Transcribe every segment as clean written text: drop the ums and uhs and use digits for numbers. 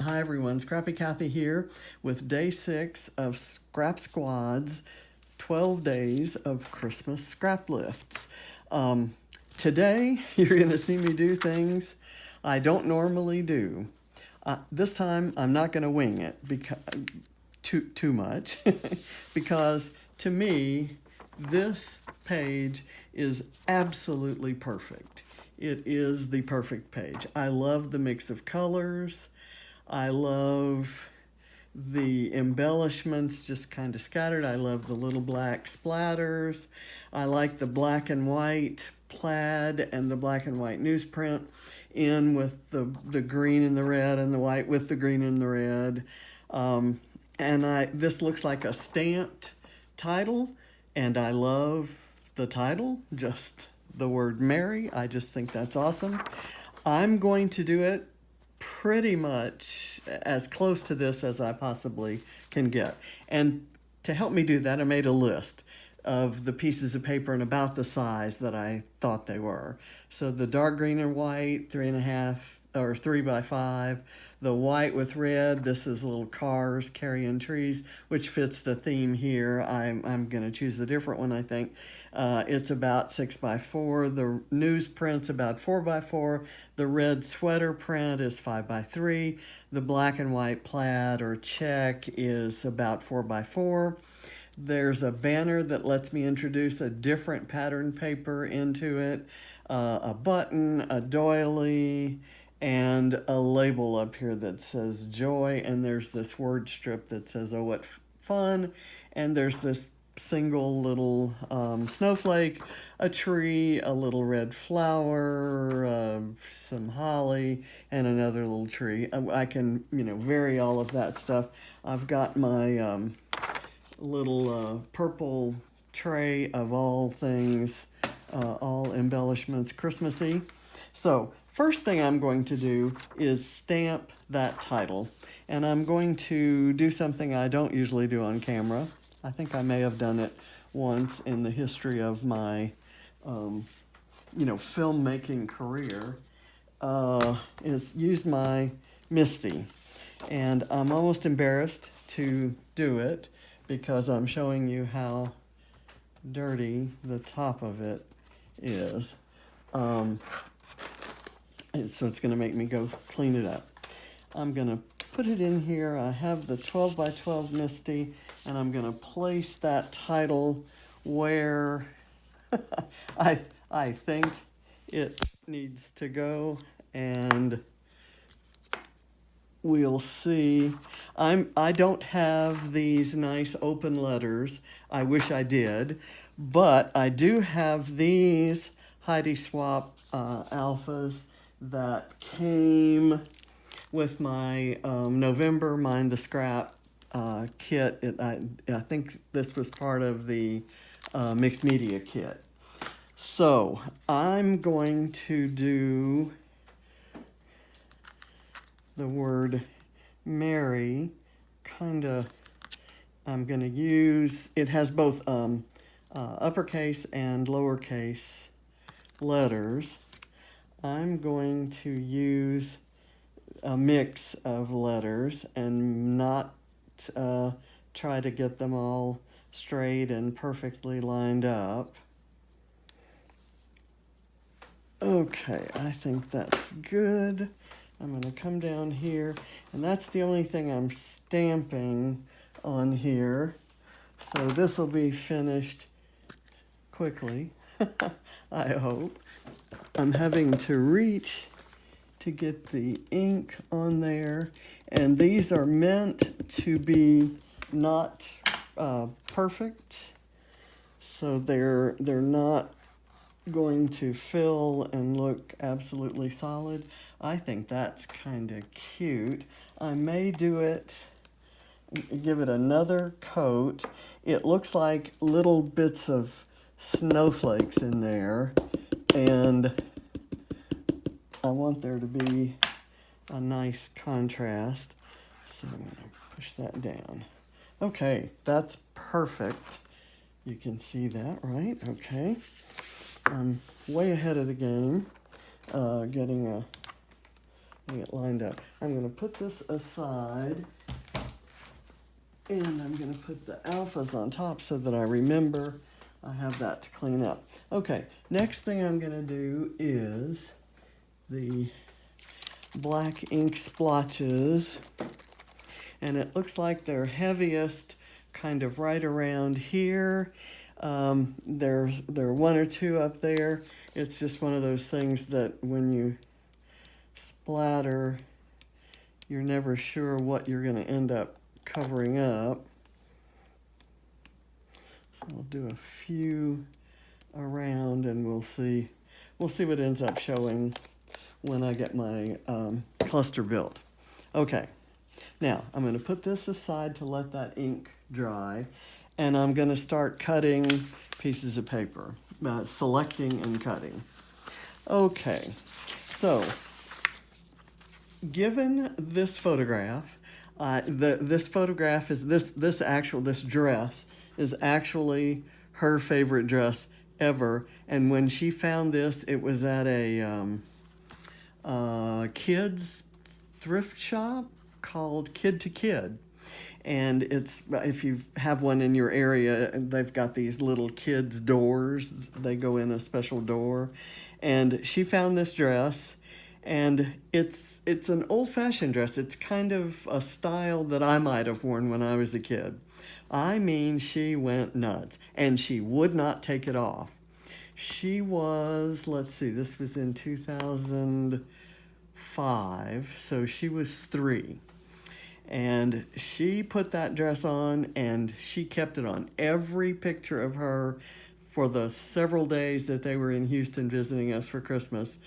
Hi everyone, Scrappy Kathy here with day 6 of Scrap Squad's 12 days of Christmas Scraplifts. Today you're going to see me do things I don't normally do. This time I'm not going to wing it because too much because to me this page is absolutely perfect. It is the perfect page. I love the mix of colors. I love the embellishments just kind of scattered. I love the little black splatters. I like the black and white plaid and the black and white newsprint in with the green and the red and the white with the green and the red. This looks like a stamped title, and I love the title, just the word Merry. I just think that's awesome. I'm going to do it pretty much as close to this as I possibly can get. And to help me do that, I made a list of the pieces of paper and about the size that I thought they were. So the dark green and white, 3.5 or 3 by 5. The white with red, this is little cars carrying trees, which fits the theme here. I'm going to choose a different one, I think. It's about 6 by 4. The newsprint's about 4 by 4. The red sweater print is 5 by 3. The black and white plaid or check is about 4 by 4. There's a banner that lets me introduce a different pattern paper into it, a button, a doily, and a label up here that says joy, and there's this word strip that says, oh, what fun, and there's this single little snowflake, a tree, a little red flower, some holly, and another little tree. I can, vary all of that stuff. I've got my little purple tray of all things, all embellishments Christmassy. So first thing I'm going to do is stamp that title, and I'm going to do something I don't usually do on camera. I think I may have done it once in the history of my filmmaking career, is use my MISTI. And I'm almost embarrassed to do it because I'm showing you how dirty the top of it is. So it's going to make me go clean it up. I'm going to put it in here. I have the 12 by 12 MISTI, and I'm going to place that title where I think it needs to go, and we'll see. I don't have these nice open letters. I wish I did, but I do have these Heidi Swapp alphas that came with my November Mind the Scrap kit. I think this was part of the mixed media kit. So I'm going to do the word Merry, I'm going to use, it has both uppercase and lowercase letters. I'm going to use a mix of letters and not try to get them all straight and perfectly lined up. Okay, I think that's good. I'm going to come down here, and that's the only thing I'm stamping on here. So this will be finished quickly, I hope. I'm having to reach to get the ink on there, and these are meant to be not perfect, so they're not going to fill and look absolutely solid. I think that's kind of cute. I may do it, give it another coat. It looks like little bits of snowflakes in there, and I want there to be a nice contrast. So I'm going to push that down. Okay, that's perfect. You can see that, right? Okay. I'm way ahead of the game, getting a getting it lined up. I'm going to put this aside, and I'm going to put the alphas on top so that I remember I have that to clean up. Okay, next thing I'm going to do is the black ink splotches, and it looks like they're heaviest kind of right around here. There are one or two up there. It's just one of those things that when you splatter, you're never sure what you're going to end up covering up. So I'll do a few around, and we'll see what ends up showing when I get my cluster built. Okay, now I'm going to put this aside to let that ink dry, and I'm going to start cutting pieces of paper, selecting and cutting. Okay, so given this photograph, this photograph is this dress is actually her favorite dress ever, and when she found this, it was at a kids thrift shop called Kid to Kid. And it's, if you have one in your area, they've got these little kids doors. They go in a special door. And she found this dress, and it's an old-fashioned dress. It's kind of a style that I might have worn when I was a kid. I mean, she went nuts, and she would not take it off. She was, let's see, this was in 2005, so she was 3. And she put that dress on, and she kept it on. Every picture of her for the several days that they were in Houston visiting us for Christmas,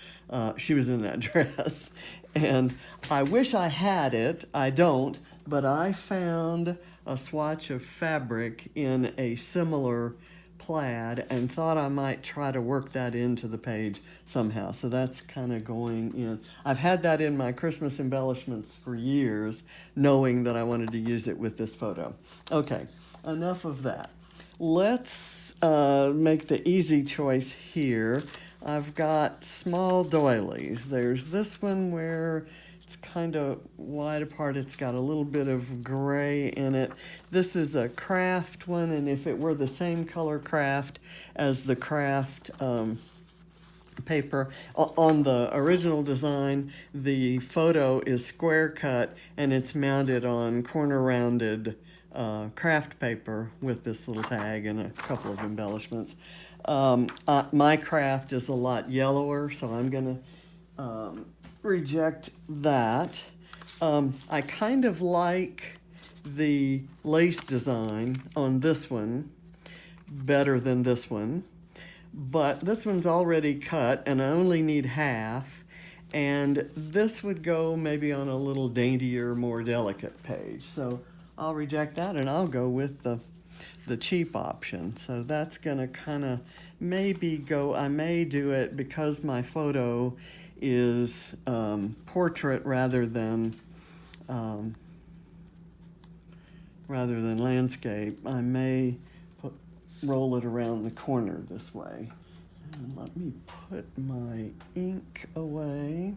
she was in that dress. And I wish I had it. I don't, but I found a swatch of fabric in a similar plaid and thought I might try to work that into the page somehow. So that's kind of going in. I've had that in my Christmas embellishments for years, knowing that I wanted to use it with this photo. Okay, enough of that. Let's make the easy choice here. I've got small doilies. There's this one where it's kind of wide apart. It's got a little bit of gray in it. This is a craft one, and if it were the same color craft as the craft paper on the original design, the photo is square cut, and it's mounted on corner rounded craft paper with this little tag and a couple of embellishments. My craft is a lot yellower, so I'm going to reject that. I kind of like the lace design on this one better than this one, but this one's already cut and I only need half, and this would go maybe on a little daintier, more delicate page. So I'll reject that and I'll go with the cheap option. So that's gonna kind of maybe go, I may do it because my photo is portrait rather than landscape. I may roll it around the corner this way. And let me put my ink away.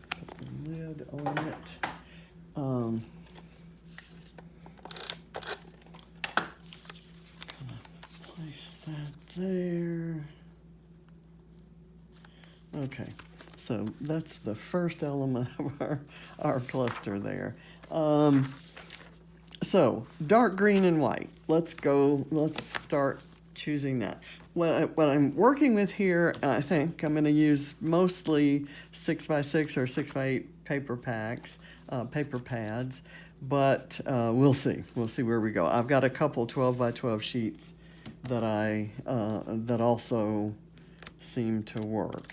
Put the lid on it. Place that there. Okay, so that's the first element of our cluster there. So dark green and white. Let's start choosing that. What I'm working with here, I think I'm going to use mostly 6x6 or 6x8 paper packs, paper pads, but we'll see. We'll see where we go. I've got a couple 12x12 sheets that also seem to work.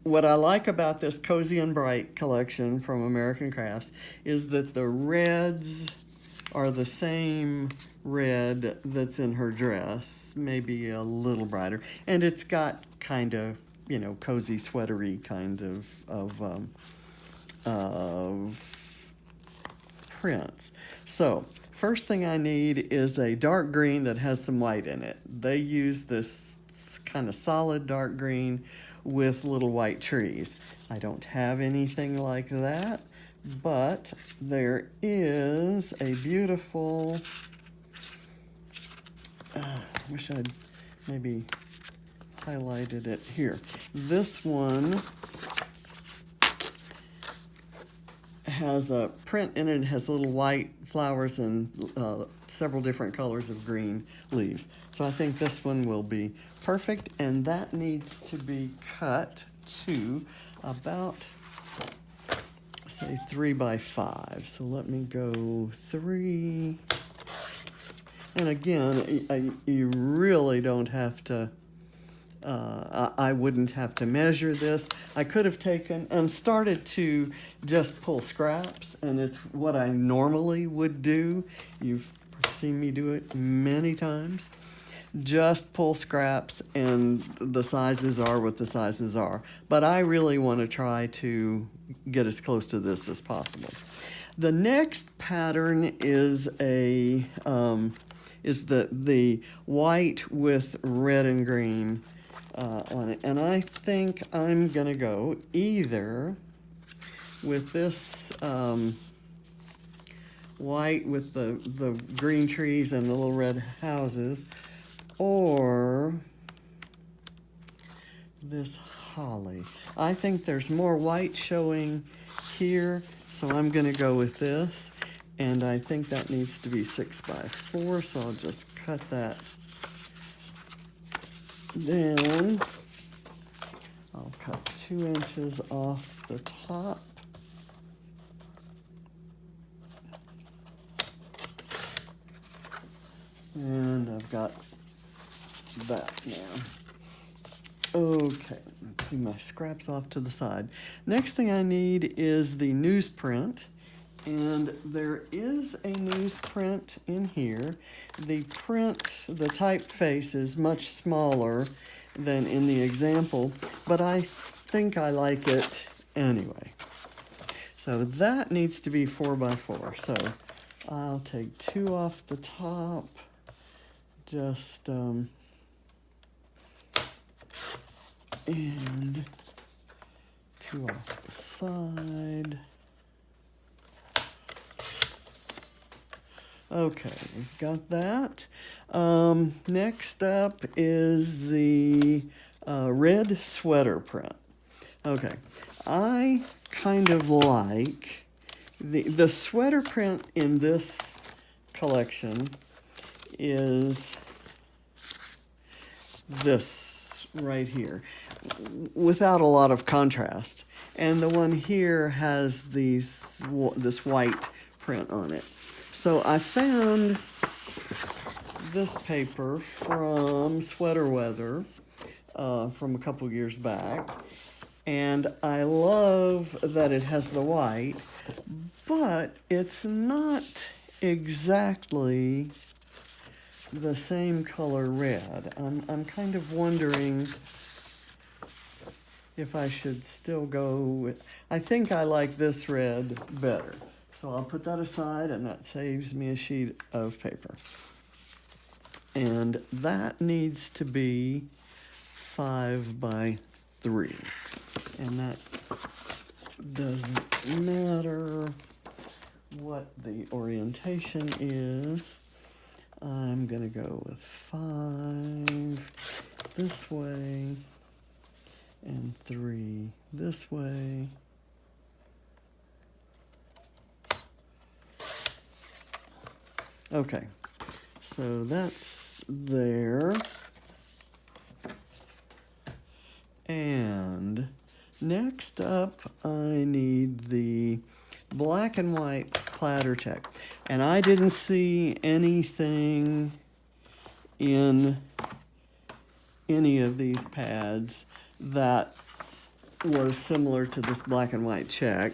What I like about this Cozy and Bright collection from American Crafts is that the reds are the same red that's in her dress, maybe a little brighter, and it's got kind of, cozy sweatery kind of prints. So first thing I need is a dark green that has some white in it. They use this kind of solid dark green with little white trees. I don't have anything like that, but there is a beautiful, wish I'd maybe highlighted it here. This one has a print in it. It has little white flowers and several different colors of green leaves. So I think this one will be perfect, and that needs to be cut to about, say, 3 by 5. So let me go 3. And again, you really don't have to, I wouldn't have to measure this. I could have taken and started to just pull scraps, and it's what I normally would do. You've seen me do it many times. Just pull scraps, and the sizes are what the sizes are. But I really want to try to get as close to this as possible. The next pattern is the white with red and green on it. And I think I'm going to go either with this white with the green trees and the little red houses, or this holly. I think there's more white showing here, so I'm going to go with this. And I think that needs to be 6 by 4, so I'll just cut that. Then I'll cut 2 inches off the top. And I've got that now. Okay, putting my scraps off to the side. Next thing I need is the newsprint. And there is a newsprint in here. The print, the typeface is much smaller than in the example, but I think I like it anyway. So that needs to be 4 by 4. So I'll take 2 off the top, just, and 2 off the side. Okay, we've got that. Next up is the red sweater print. Okay, I kind of like the sweater print in this collection is this right here, without a lot of contrast. And the one here has this white print on it. So I found this paper from Sweater Weather from a couple years back, and I love that it has the white, but it's not exactly the same color red. I'm kind of wondering if I should still go with, I think I like this red better. So I'll put that aside, and that saves me a sheet of paper. And that needs to be 5 by 3. And that doesn't matter what the orientation is. I'm going to go with 5 this way and 3 this way. Okay, so that's there. And next up, I need the black and white platter check. And I didn't see anything in any of these pads that was similar to this black and white check.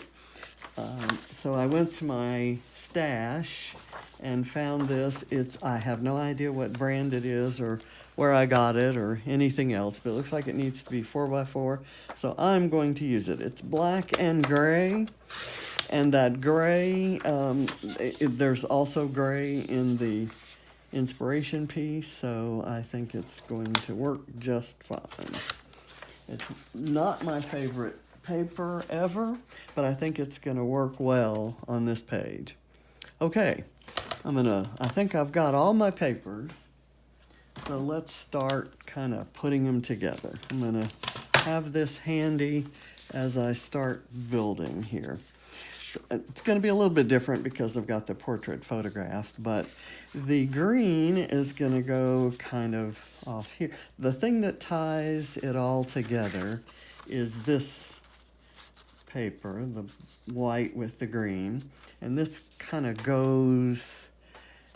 So I went to my stash and found this. I have no idea what brand it is or where I got it or anything else, but it looks like it needs to be 4 by 4. So I'm going to use it. It's black and gray, and that gray, there's also gray in the inspiration piece, so I think it's going to work just fine. It's not my favorite paper ever, but I think it's gonna work well on this page. Okay, I think I've got all my papers, so let's start kind of putting them together. I'm gonna have this handy as I start building here. It's going to be a little bit different because I've got the portrait photographed, but the green is going to go kind of off here. The thing that ties it all together is this paper, the white with the green, and this kind of goes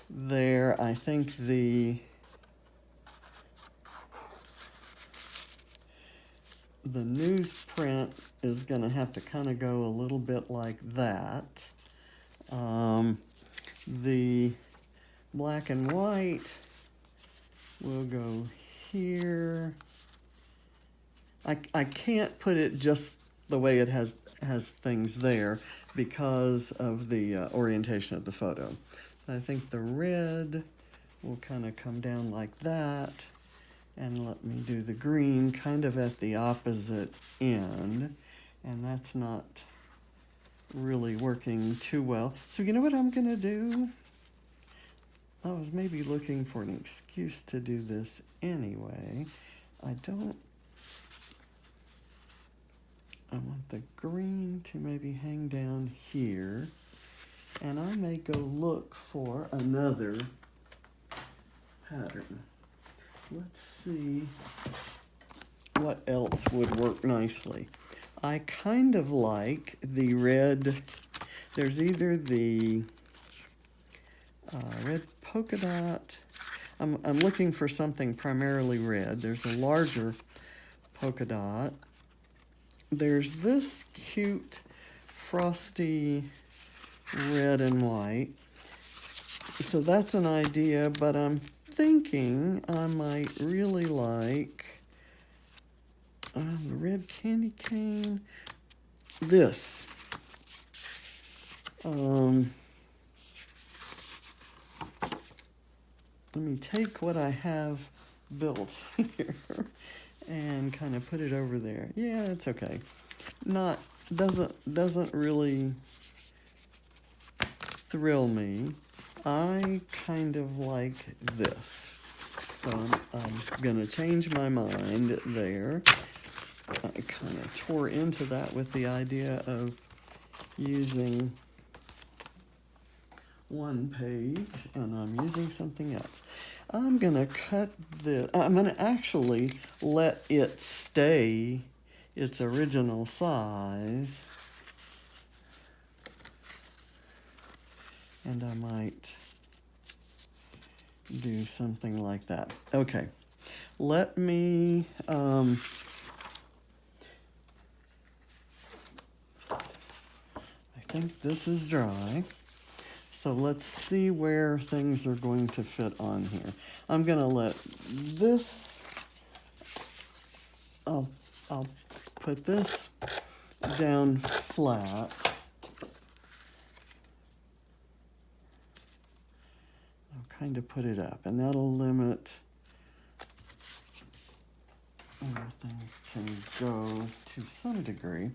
there. I think the newsprint is going to have to kind of go a little bit like that. The black and white will go here. I can't put it just the way it has things there because of the orientation of the photo. So I think the red will kind of come down like that. And let me do the green kind of at the opposite end. And that's not really working too well. So you know what I'm going to do? I was maybe looking for an excuse to do this anyway. I want the green to maybe hang down here. And I may go look for another pattern. Let's see what else would work nicely. I kind of like the red. There's either the red polka dot. I'm looking for something primarily red. There's a larger polka dot. There's this cute frosty red and white. So that's an idea, but I'm thinking I might really like the red candy cane. This. Let me take what I have built here and kind of put it over there. Yeah, it's okay. Doesn't really thrill me. I kind of like this. So I'm going to change my mind there. I kind of tore into that with the idea of using one page, and I'm using something else. I'm going to cut this. I'm going to actually let it stay its original size. And I might do something like that. Okay, let me, I think this is dry. So let's see where things are going to fit on here. I'm going to let this, I'll put this down flat. Kind of put it up, and that'll limit where things can go to some degree.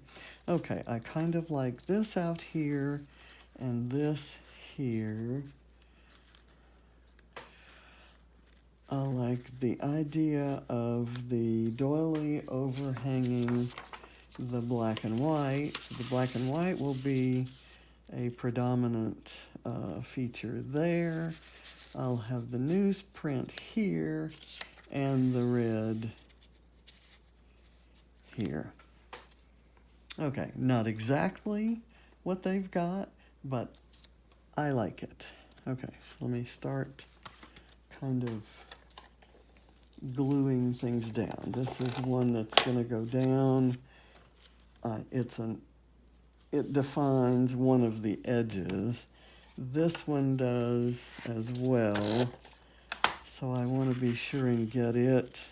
Okay, I kind of like this out here and this here. I like the idea of the doily overhanging the black and white. So the black and white will be a predominant feature there. I'll have the newsprint here and the red here. Okay, not exactly what they've got, but I like it. Okay, so let me start kind of gluing things down. This is one that's going to go down. It defines one of the edges. This one does as well, so I want to be sure and get it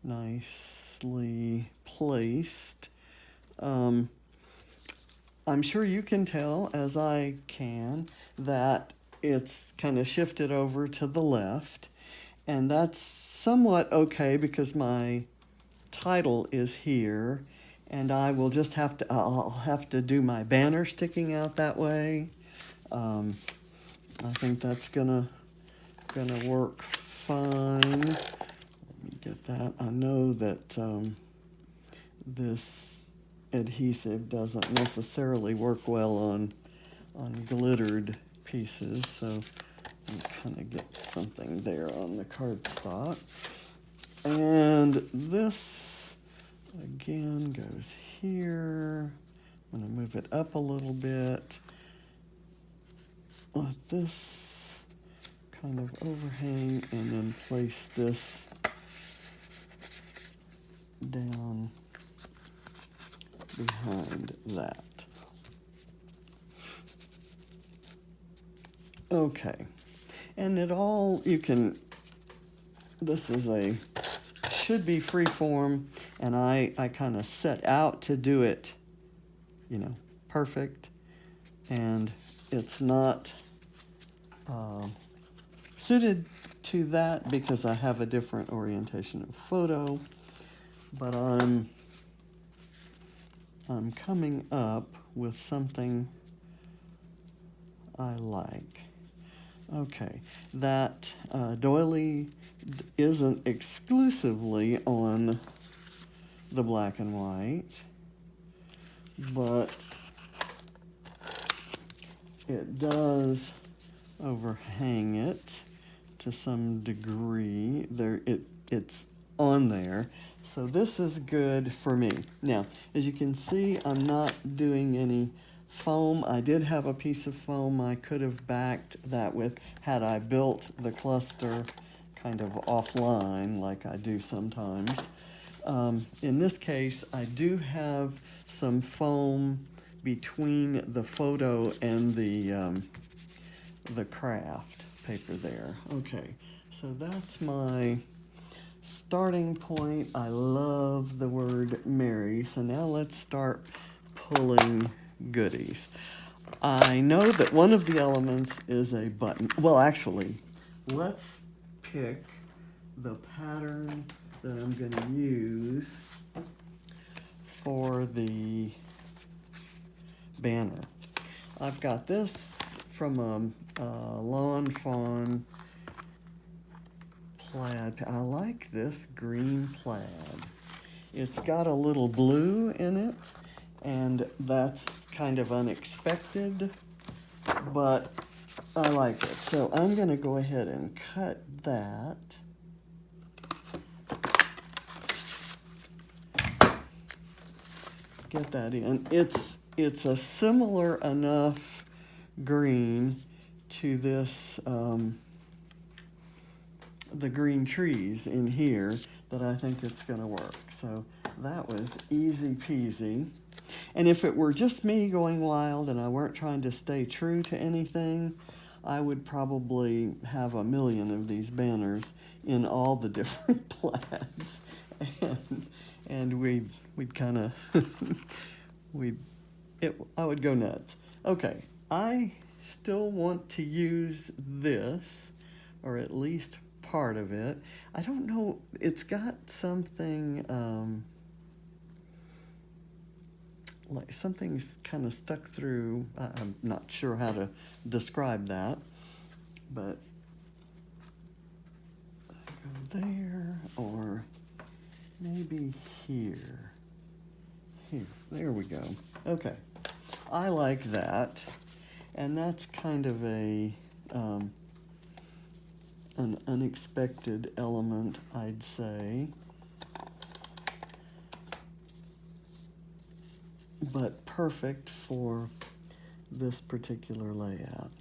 nicely placed. I'm sure you can tell, as I can, that it's kind of shifted over to the left, and that's somewhat okay because my title is here, and I will just I'll have to do my banner sticking out that way. I think that's gonna work fine. Let me get that. I know that this adhesive doesn't necessarily work well on glittered pieces, so I'll kind of get something there on the cardstock. And this again goes here. I'm going to move it up a little bit. Let this kind of overhang and then place this down behind that. Okay, and this is should be free form, and I kind of set out to do it, perfect, and it's not suited to that because I have a different orientation of photo, but I'm coming up with something I like. Okay, that doily isn't exclusively on the black and white, but it does overhang it to some degree. It's on there, so this is good for me. Now, as you can see, I'm not doing any foam. I did have a piece of foam I could have backed that with had I built the cluster kind of offline like I do sometimes. In this case, I do have some foam between the photo and the craft paper there. Okay, so that's my starting point. I love the word Mary, so now let's start pulling goodies. I know that one of the elements is a button. Well, actually, let's pick the pattern that I'm going to use for the banner. I've got this from a Lawn Fawn plaid. I like this green plaid. It's got a little blue in it, and that's kind of unexpected, but I like it. So I'm going to go ahead and cut that. Get that in. It's a similar enough green to this, the green trees in here, that I think it's going to work. So that was easy peasy. And if it were just me going wild and I weren't trying to stay true to anything, I would probably have a million of these banners in all the different plaids. And we'd kind of, I would go nuts. Okay, I still want to use this, or at least part of it. I don't know, it's got something, like something's kind of stuck through. I'm not sure how to describe that, but go there, or maybe here. There we go. Okay, I like that, and that's kind of an unexpected element, I'd say, but perfect for this particular layout.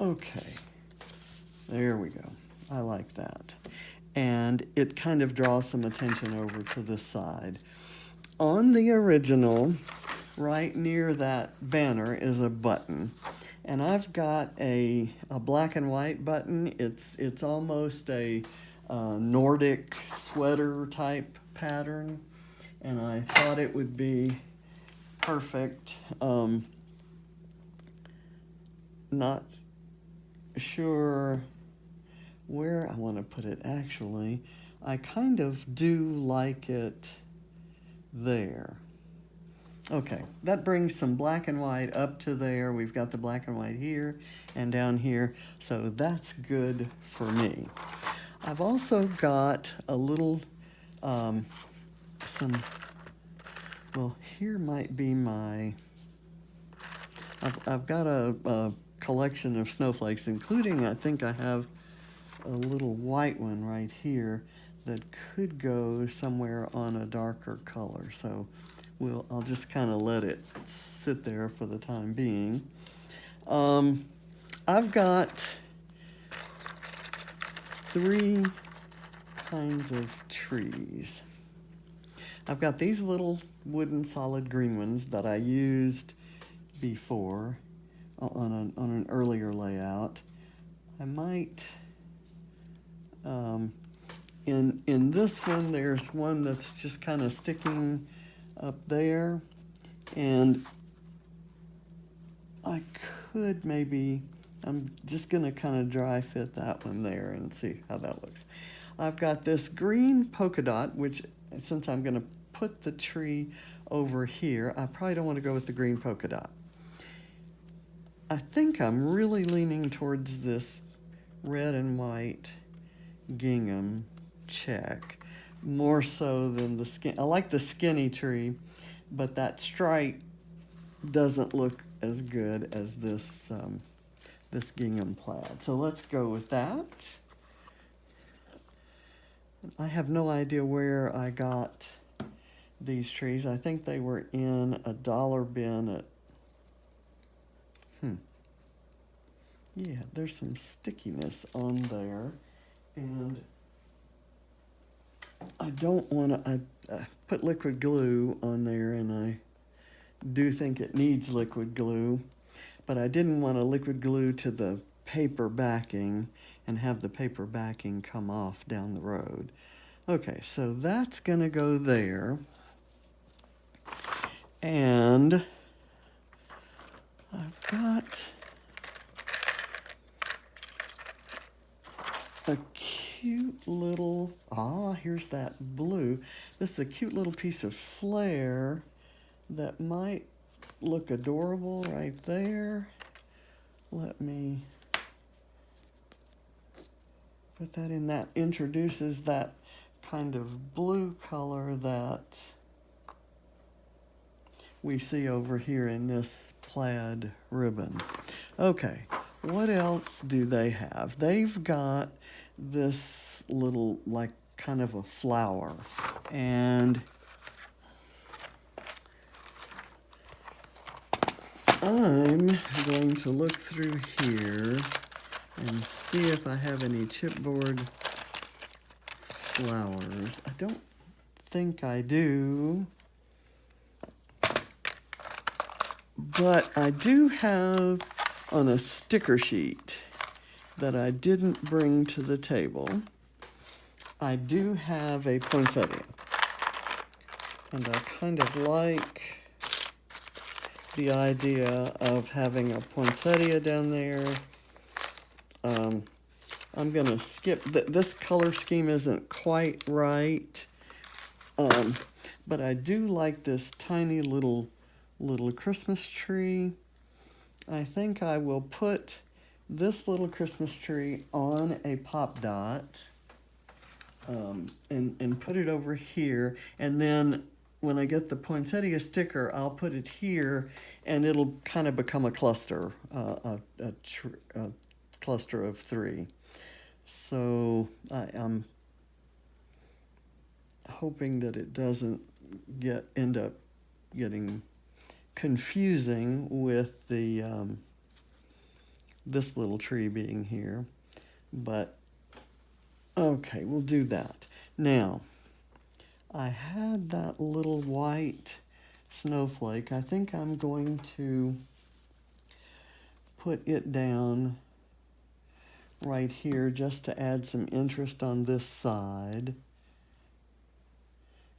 Okay, there we go. I like that. And it kind of draws some attention over to this side. On the original, right near that banner is a button. And I've got a black and white button. It's almost a Nordic sweater type pattern. And I thought it would be perfect. Not sure where I want to put it, actually. I kind of do like it there. Okay, that brings some black and white up to there. We've got the black and white here and down here, so that's good for me. I've also got a little, well, here might be my, I've got a collection of snowflakes, including, I think I have a little white one right here that could go somewhere on a darker color. So I'll just kind of let it sit there for the time being. I've got 3 kinds of trees. I've got these little wooden solid green ones that I used before on an earlier layout. I might, in this one, there's one that's just kind of sticking up there, and I could maybe, I'm just gonna kind of dry fit that one there and see how that looks. I've got this green polka dot, which since I'm gonna put the tree over here, I probably don't want to go with the green polka dot. I think I'm really leaning towards this red and white gingham check more so than the skin. I like the skinny tree, but that stripe doesn't look as good as this this gingham plaid. So let's go with that. I have no idea where I got these trees. I think they were in a dollar bin at, yeah, there's some stickiness on there, and I don't want to, I put liquid glue on there, and I do think it needs liquid glue, but I didn't want to liquid glue to the paper backing and have the paper backing come off down the road. Okay, so that's going to go there. And I've got a cute little, here's that blue. This is a cute little piece of flare that might look adorable right there. Let me put that in. That introduces that kind of blue color that we see over here in this plaid ribbon. Okay, what else do they have? They've got this little, like, kind of a flower. And I'm going to look through here and see if I have any chipboard flowers. I don't think I do. But I do have on a sticker sheet that I didn't bring to the table, I do have a poinsettia. And I kind of like the idea of having a poinsettia down there. I'm going to skip, this color scheme isn't quite right, but I do like this tiny little Christmas tree. I think I will put this little Christmas tree on a pop dot and put it over here, and then when I get the poinsettia sticker, I'll put it here, and it'll kind of become a cluster, a cluster of 3. So I'm hoping that it doesn't end up getting confusing with the this little tree being here, but okay, we'll do that. Now, I had that little white snowflake. I think I'm going to put it down right here just to add some interest on this side.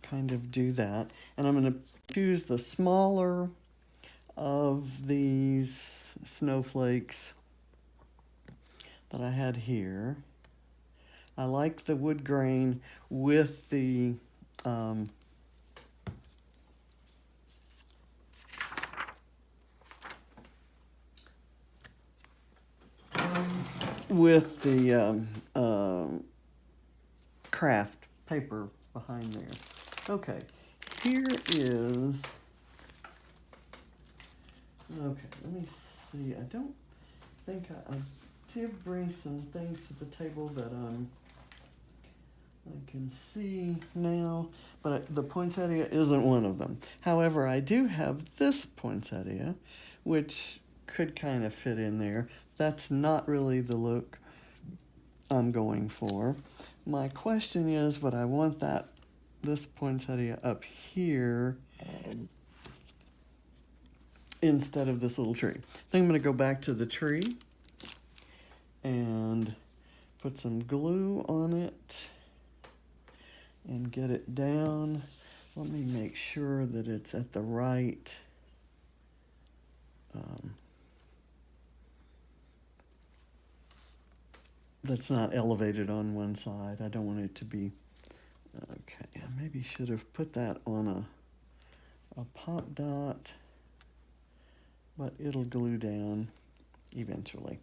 Kind of do that. And I'm going to choose the smaller of these snowflakes that I had here. I like the wood grain with the with the craft paper behind there. Okay, here is, okay, let me see. I don't think I did bring some things to the table that I can see now, but the poinsettia isn't one of them. However, I do have this poinsettia, which could kind of fit in there. That's not really the look I'm going for. My question is, would I want this poinsettia up here instead of this little tree? I think I'm going to go back to the tree and put some glue on it and get it down. Let me make sure that it's at the right that's not elevated on one side. I don't want it to be, okay, I maybe should have put that on a pop dot, but it'll glue down eventually.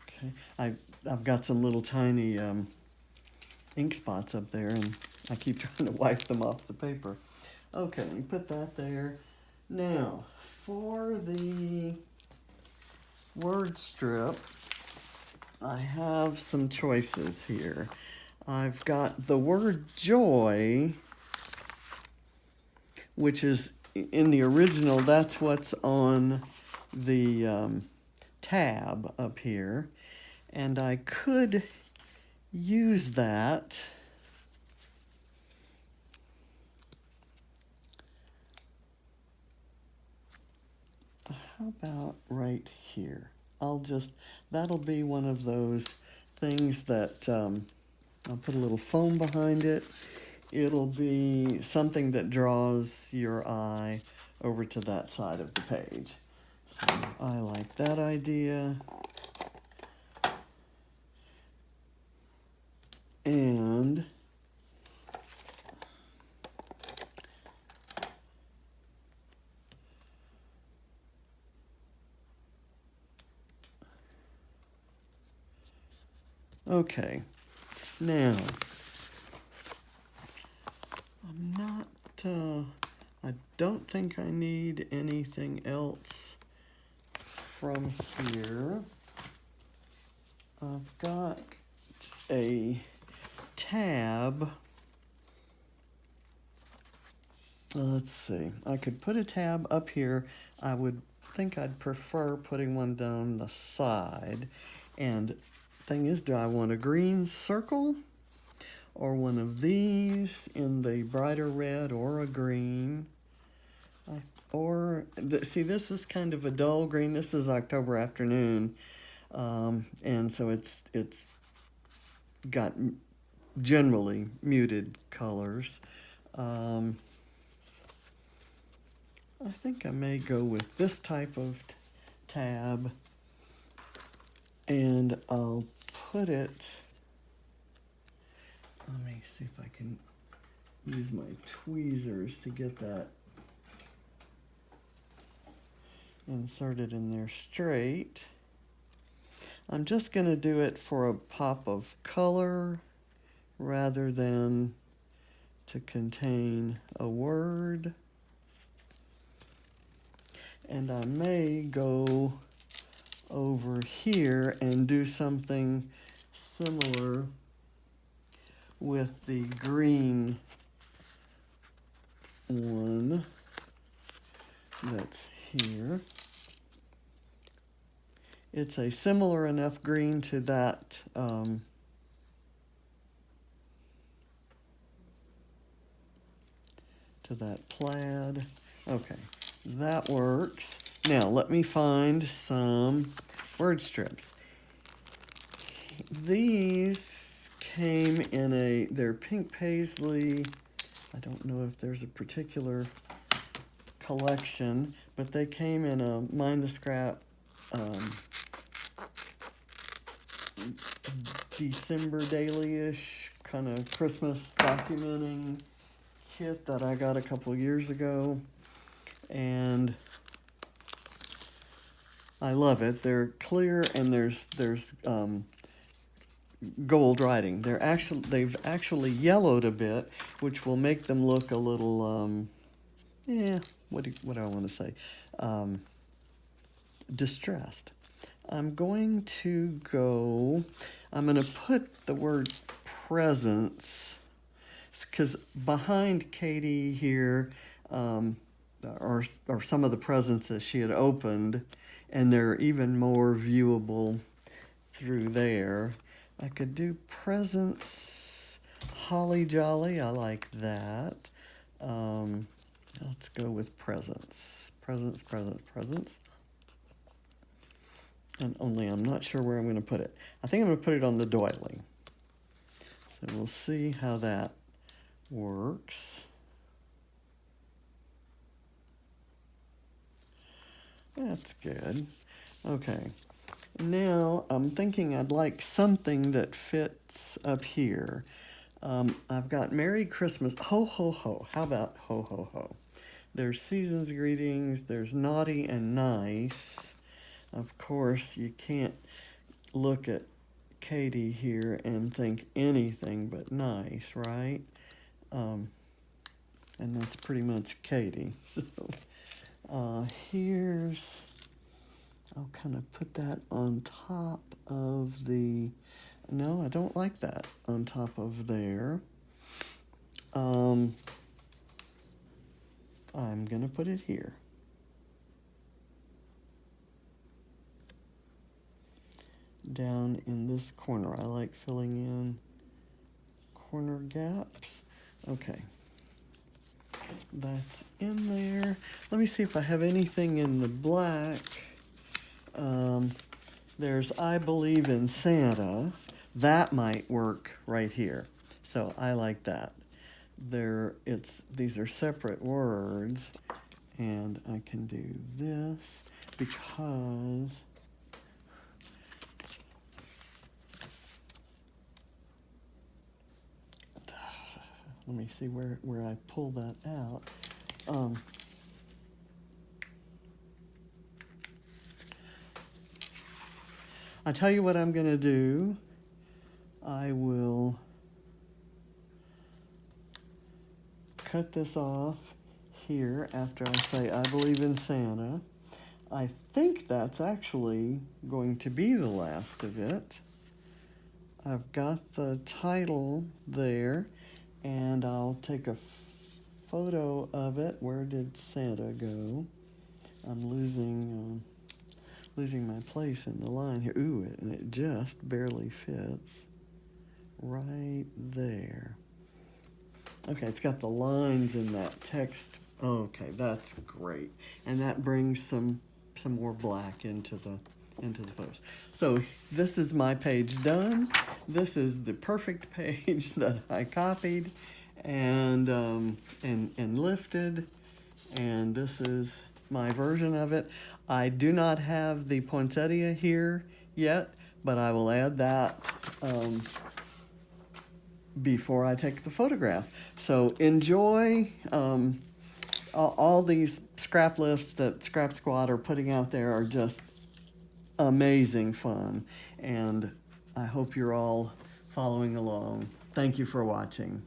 Okay, I've got some little tiny ink spots up there, and I keep trying to wipe them off the paper. Okay, let me put that there. Now, for the word strip, I have some choices here. I've got the word joy, which is in the original, that's what's on the tab up here. And I could use that how about right here? That'll be one of those things that I'll put a little foam behind it. It'll be something that draws your eye over to that side of the page. So I like that idea. And okay, now, I don't think I need anything else from here. I've got a tab. Let's see, I could put a tab up here. I would think I'd prefer putting one down the side. And thing is, do I want a green circle or one of these in the brighter red or a green? See, this is kind of a dull green. This is October afternoon, and so it's got generally muted colors. I think I may go with this type of tab, and I'll put it, let me see if I can use my tweezers to get that inserted in there straight. I'm just going to do it for a pop of color rather than to contain a word. And I may go over here and do something similar with the green one that's here. It's a similar enough green to that plaid. Okay, that works. Now let me find some word strips. These came in they're pink paisley. I don't know if there's a particular collection, but they came in a Mind the Scrap December daily-ish kind of Christmas documenting kit that I got a couple years ago. And I love it. They're clear and there's gold writing. They've actually yellowed a bit, which will make them look a little what do I want to say? Distressed. I'm going to put the word presents, because behind Katie here are some of the presents that she had opened, and they're even more viewable through there. I could do presents, holly jolly. I like that. Let's go with presents. Presents. And only I'm not sure where I'm going to put it. I think I'm going to put it on the doily. So we'll see how that works. That's good. Okay. Now I'm thinking I'd like something that fits up here. I've got Merry Christmas, ho, ho, ho. How about ho, ho, ho? There's season's greetings, there's naughty and nice. Of course, you can't look at Katie here and think anything but nice, right? And that's pretty much Katie. So here's, I'll kind of put that on top of the, no, I don't like that on top of there. I'm going to put it here. Down in this corner. I like filling in corner gaps. Okay. That's in there. Let me see if I have anything in the black. There's I Believe in Santa. That might work right here. So I like that. These are separate words, and I can do this because let me see where I pull that out. I tell you what I'm going to do. I will cut this off here after I say I believe in Santa. I think that's actually going to be the last of it. I've got the title there, and I'll take a photo of it. Where did Santa go? I'm losing my place in the line here. Ooh, and it just barely fits right there. Okay, it's got the lines in that text. Okay, that's great, and that brings some more black into the photos. So this is my page done. This is the perfect page that I copied and lifted, and this is my version of it. I do not have the poinsettia here yet, but I will add that before I take the photograph. So enjoy all these Scraplifts that Scrap Squad are putting out there are just amazing fun, and I hope you're all following along. Thank you for watching.